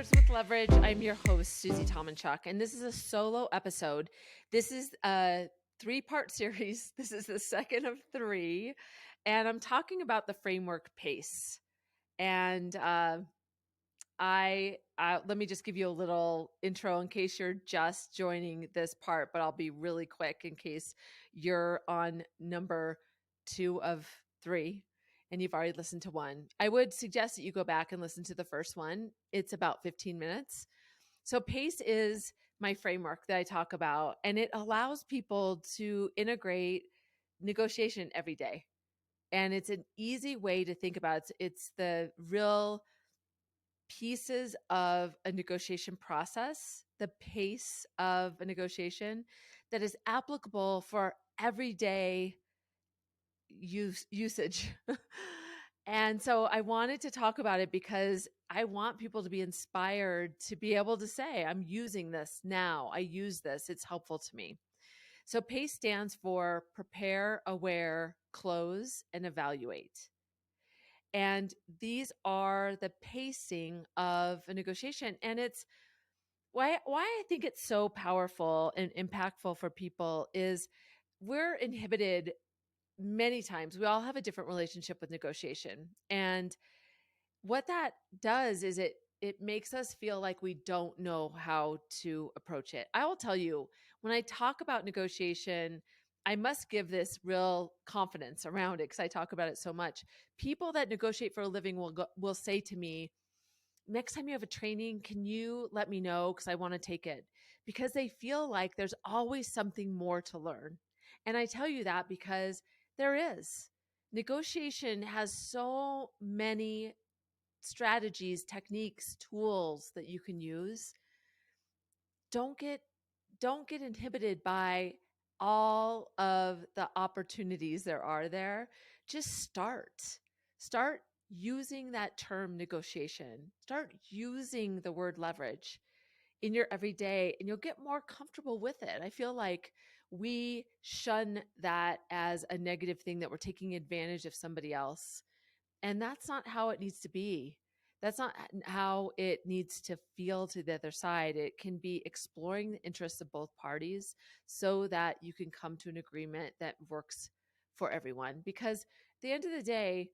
Leaders with Leverage. I'm your host, Susie Tomanchuk, and this is a solo episode. This is a 3-part series. This is the second of 3, and I'm talking about the framework PACE. And let me just give you a little intro in case you're just joining this part, but I'll be really quick in case you're on number 2 of 3 and you've already listened to 1. I would suggest that you go back and listen to the first one. It's about 15 minutes. So PACE is my framework that I talk about, and it allows people to integrate negotiation every day. And it's an easy way to think about it. It's the real pieces of a negotiation process, the pace of a negotiation that is applicable for everyday usage. And so I wanted to talk about it because I want people to be inspired to be able to say, I'm using this now. I use this. It's helpful to me. So PACE stands for prepare, aware, close, and evaluate. And these are the pacing of a negotiation. And it's why I think it's so powerful and impactful for people is we're inhibited many times. We all have a different relationship with negotiation. And what that does is it makes us feel like we don't know how to approach it. I will tell you, when I talk about negotiation, I must give this real confidence around it because I talk about it so much. People that negotiate for a living will say to me, next time you have a training, can you let me know? Because I want to take it. Because they feel like there's always something more to learn. And I tell you that because there is. Negotiation has so many strategies, techniques, tools that you can use. Don't get inhibited by all of the opportunities there are there. Just start using that term negotiation. Start using the word leverage in your everyday, and you'll get more comfortable with it. I feel like we shun that as a negative thing, that we're taking advantage of somebody else. And that's not how it needs to be. That's not how it needs to feel to the other side. It can be exploring the interests of both parties so that you can come to an agreement that works for everyone. Because at the end of the day,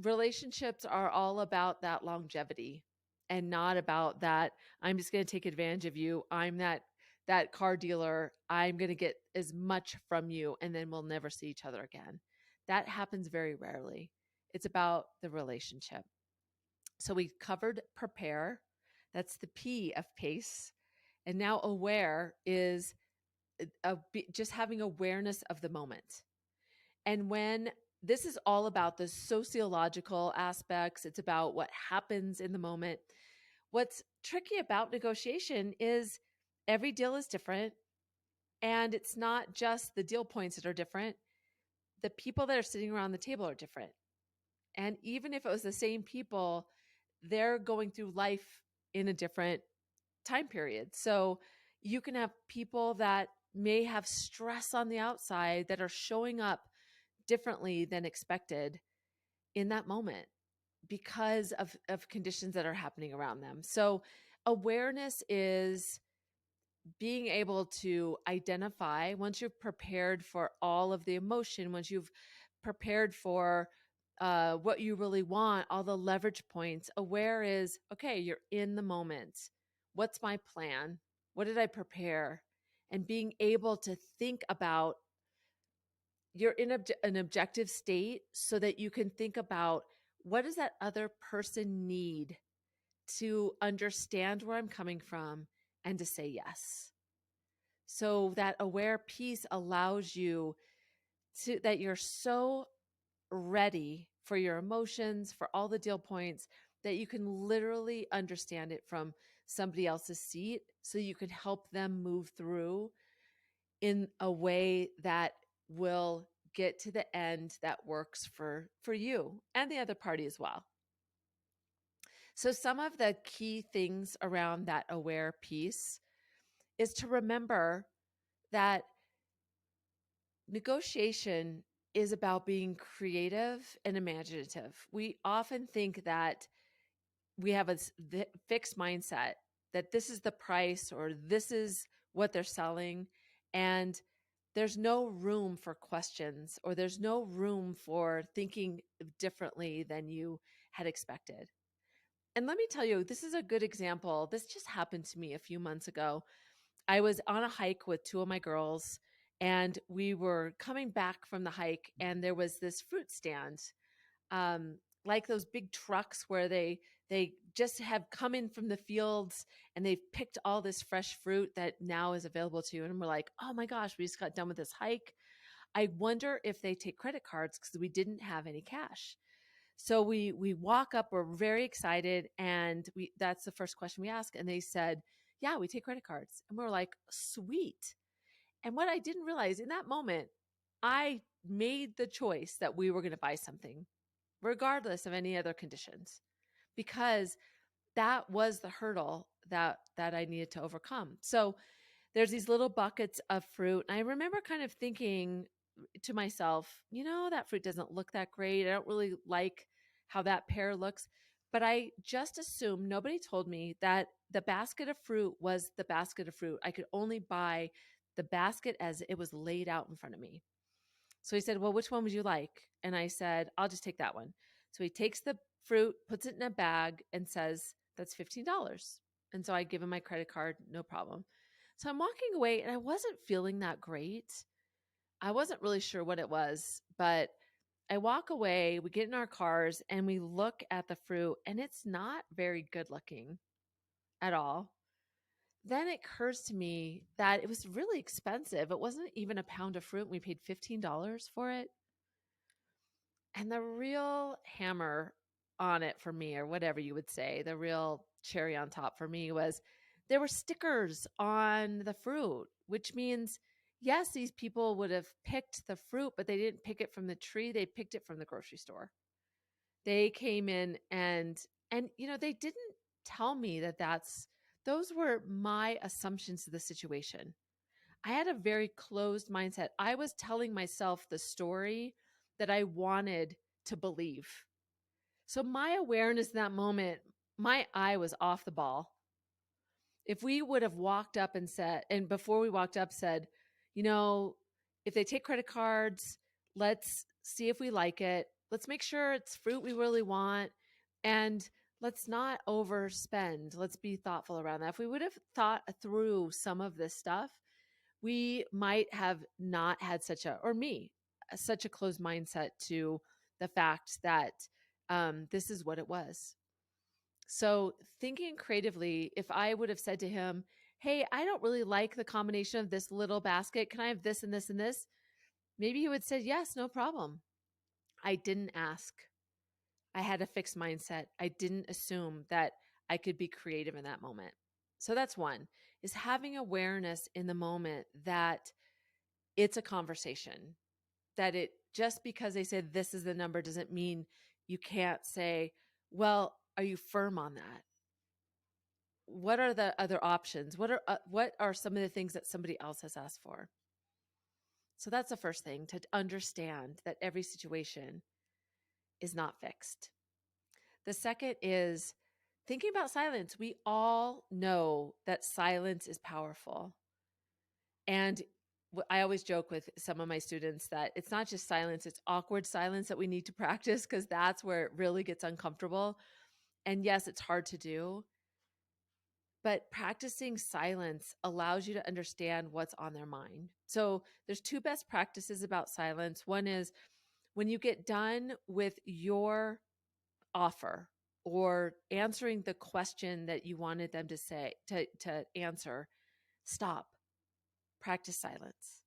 relationships are all about that longevity and not about that I'm just going to take advantage of you. I'm that car dealer. I'm going to get as much from you and then we'll never see each other again. That happens very rarely. It's about the relationship. So we covered prepare. That's the P of PACE. And now aware is just having awareness of the moment. And when this is all about the sociological aspects, it's about what happens in the moment. What's tricky about negotiation is every deal is different. And it's not just the deal points that are different. The people that are sitting around the table are different. And even if it was the same people, they're going through life in a different time period. So you can have people that may have stress on the outside that are showing up differently than expected in that moment because of conditions that are happening around them. So awareness is being able to identify, once you've prepared for all of the emotion, once you've prepared for what you really want, all the leverage points, aware is, okay, you're in the moment. What's my plan? What did I prepare? And being able to think about, you're in an objective state so that you can think about, what does that other person need to understand where I'm coming from and to say yes. So that aware piece allows you to, that you're so ready for your emotions, for all the deal points, that you can literally understand it from somebody else's seat so you can help them move through in a way that will get to the end that works for you and the other party as well. So some of the key things around that aware piece is to remember that negotiation is about being creative and imaginative. We often think that we have a fixed mindset that this is the price or this is what they're selling. And there's no room for questions, or there's no room for thinking differently than you had expected. And let me tell you, this is a good example. This just happened to me a few months ago. I was on a hike with two of my girls, and we were coming back from the hike, and there was this fruit stand, um, like those big trucks where they just have come in from the fields and they've picked all this fresh fruit that now is available to you. And we're like, oh my gosh, we just got done with this hike. I wonder if they take credit cards, because we didn't have any cash. So we walk up, we're very excited, and we that's the first question we ask. And they said, yeah, we take credit cards. And we're like, sweet. And what I didn't realize in that moment, I made the choice that we were going to buy something regardless of any other conditions, because that was the hurdle that I needed to overcome. So there's these little buckets of fruit. And I remember kind of thinking to myself, that fruit doesn't look that great. I don't really like how that pear looks. But I just assumed, nobody told me that the basket of fruit was the basket of fruit. I could only buy the basket as it was laid out in front of me. So he said, well, which one would you like? And I said, I'll just take that one. So he takes the fruit, puts it in a bag, and says, that's $15. And so I give him my credit card, no problem. So I'm walking away, and I wasn't feeling that great. I wasn't really sure what it was, but I walk away, we get in our cars, and we look at the fruit, and it's not very good looking at all. Then it occurs to me that it was really expensive. It wasn't even a pound of fruit. We paid $15 for it. And the real hammer on it for me, or whatever you would say, the real cherry on top for me, was there were stickers on the fruit, which means, yes, these people would have picked the fruit, but they didn't pick it from the tree. They picked it from the grocery store. They came in and they didn't tell me that those were my assumptions of the situation. I had a very closed mindset. I was telling myself the story that I wanted to believe. So my awareness in that moment, my eye was off the ball. If we would have walked up and said, and before we walked up said, if they take credit cards, let's see if we like it. Let's make sure it's fruit we really want. And let's not overspend. Let's be thoughtful around that. If we would have thought through some of this stuff, we might have not had such a closed mindset to the fact that this is what it was. So thinking creatively, if I would have said to him, hey, I don't really like the combination of this little basket. Can I have this and this and this? Maybe he would say, yes, no problem. I didn't ask. I had a fixed mindset. I didn't assume that I could be creative in that moment. So that's one, is having awareness in the moment that it's a conversation, that it just because they said this is the number doesn't mean you can't say, well, are you firm on that? What are the other options? What are some of the things that somebody else has asked for? So that's the first thing, to understand that every situation is not fixed. The second is thinking about silence. We all know that silence is powerful. And I always joke with some of my students that it's not just silence, it's awkward silence that we need to practice, because that's where it really gets uncomfortable. And yes, it's hard to do, but practicing silence allows you to understand what's on their mind. So there's two best practices about silence. One is when you get done with your offer or answering the question that you wanted them to say, to answer, stop, practice silence.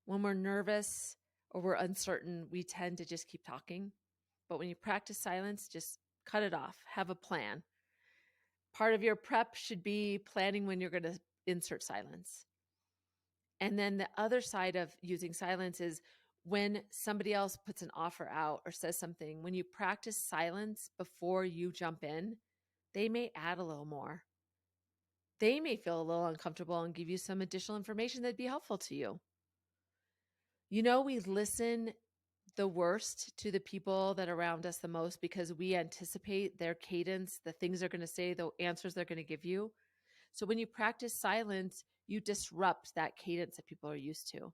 When we're nervous or we're uncertain, we tend to just keep talking. But when you practice silence, just cut it off, have a plan. Part of your prep should be planning when you're going to insert silence. And then the other side of using silence is when somebody else puts an offer out or says something, when you practice silence before you jump in, they may add a little more. They may feel a little uncomfortable and give you some additional information that'd be helpful to you. We listen the worst to the people that are around us the most because we anticipate their cadence, the things they're going to say, the answers they're going to give you. So when you practice silence, you disrupt that cadence that people are used to.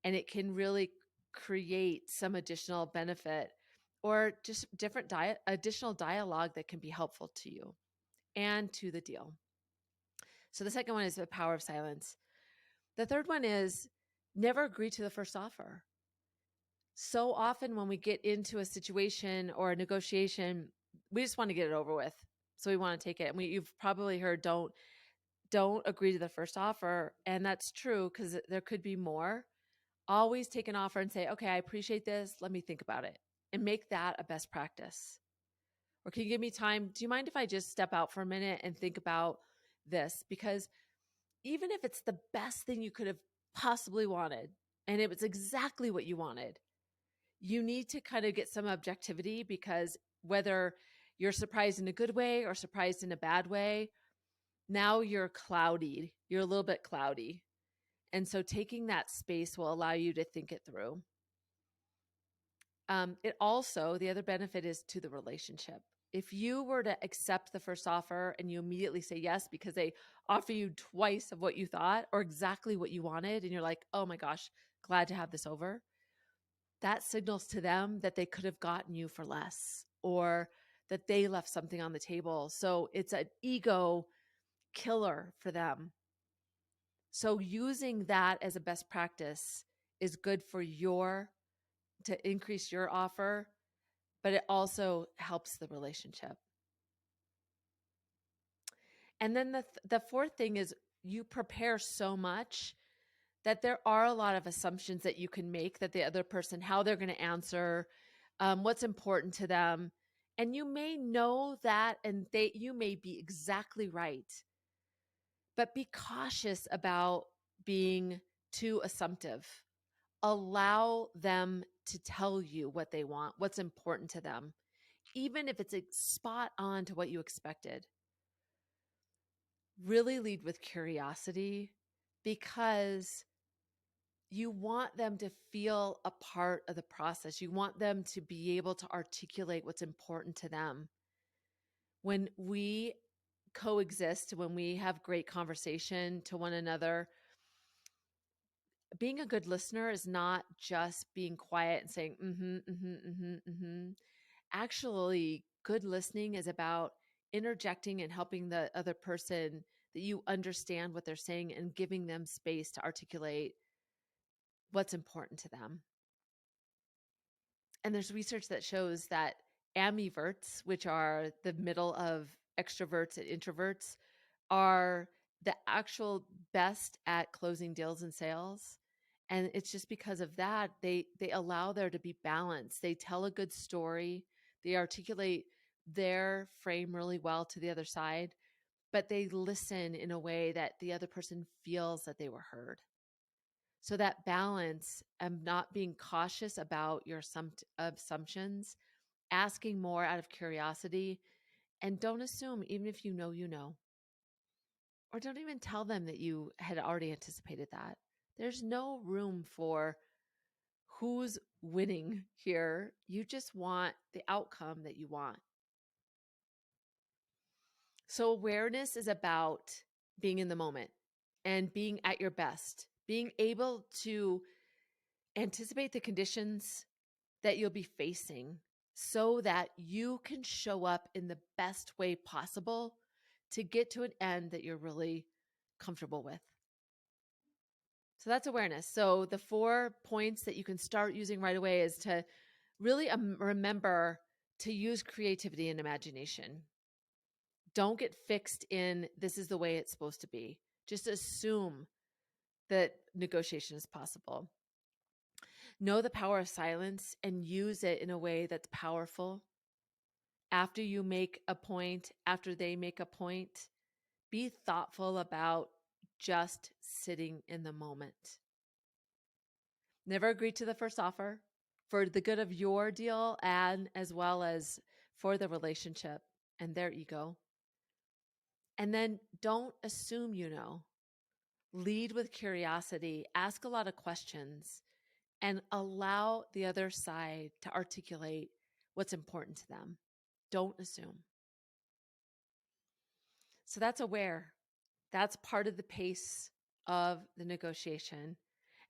And it can really create some additional benefit or just different additional dialogue that can be helpful to you and to the deal. So the second one is the power of silence. The third one is never agree to the first offer. So often when we get into a situation or a negotiation, we just want to get it over with. So we want to take it. And you've probably heard don't agree to the first offer. And that's true because there could be more. Always take an offer and say, okay, I appreciate this. Let me think about it and make that a best practice. Or can you give me time? Do you mind if I just step out for a minute and think about this? Because even if it's the best thing you could have possibly wanted and it was exactly what you wanted, you need to kind of get some objectivity because whether you're surprised in a good way or surprised in a bad way, now you're cloudy. You're a little bit cloudy. And so taking that space will allow you to think it through. It also, the other benefit is to the relationship. If you were to accept the first offer and you immediately say yes because they offer you twice of what you thought or exactly what you wanted, and you're like, oh my gosh, glad to have this over, that signals to them that they could have gotten you for less or that they left something on the table. So it's an ego killer for them. So using that as a best practice is good for to increase your offer, but it also helps the relationship. And then the fourth thing is you prepare so much that there are a lot of assumptions that you can make that the other person, how they're going to answer, what's important to them. And you may know that, and you may be exactly right, but be cautious about being too assumptive. Allow them to tell you what they want, what's important to them, even if it's a spot on to what you expected. Really lead with curiosity because you want them to feel a part of the process. You want them to be able to articulate what's important to them. When we coexist, when we have great conversation to one another, being a good listener is not just being quiet and saying, mm-hmm, mm-hmm, mm-hmm, mm-hmm. Actually, good listening is about interjecting and helping the other person that you understand what they're saying and giving them space to articulate what's important to them. And there's research that shows that ambiverts, which are the middle of extroverts and introverts, are the actual best at closing deals and sales. And it's just because of that, they allow there to be balance. They tell a good story. They articulate their frame really well to the other side, but they listen in a way that the other person feels that they were heard. So that balance of not being cautious about your assumptions, asking more out of curiosity, and don't assume, even if you know, you know, or don't even tell them that you had already anticipated that. There's no room for who's winning here. You just want the outcome that you want. So awareness is about being in the moment and being at your best, being able to anticipate the conditions that you'll be facing so that you can show up in the best way possible to get to an end that you're really comfortable with. So that's awareness. So the 4 points that you can start using right away is to really remember to use creativity and imagination. Don't get fixed in this is the way it's supposed to be. Just assume that negotiation is possible. Know the power of silence and use it in a way that's powerful. After you make a point, after they make a point, be thoughtful about just sitting in the moment. Never agree to the first offer for the good of your deal and as well as for the relationship and their ego. And then don't assume you know. Lead with curiosity, ask a lot of questions, and allow the other side to articulate what's important to them. Don't assume. So that's aware. That's part of the pace of the negotiation,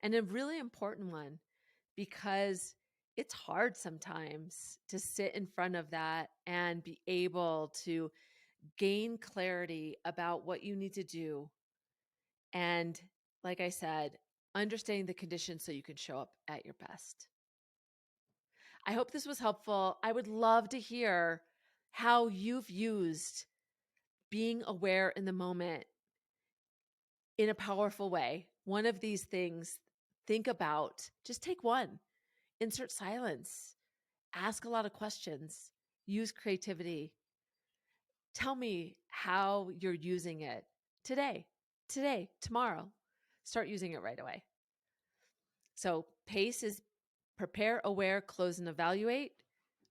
and a really important one, because it's hard sometimes to sit in front of that and be able to gain clarity about what you need to do. And like I said, understanding the conditions so you can show up at your best. I hope this was helpful. I would love to hear how you've used being aware in the moment in a powerful way. One of these things, think about, just take one, insert silence, ask a lot of questions, use creativity. Tell me how you're using it today, tomorrow. Start using it right away. So, PACE is prepare, aware, close, and evaluate.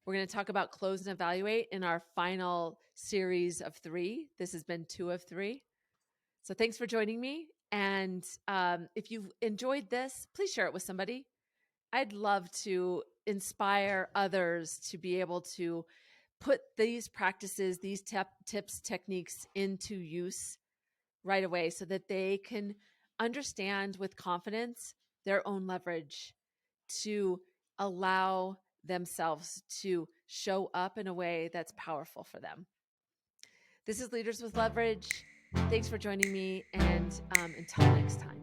We're going to talk about close and evaluate in our final series of 3. This has been 2 of 3. So thanks for joining me. And if you've enjoyed this, please share it with somebody. I'd love to inspire others to be able to put these practices, these tips, techniques into use right away so that they can understand with confidence their own leverage to allow themselves to show up in a way that's powerful for them. This is Leaders with Leverage. Thanks for joining me, and until next time.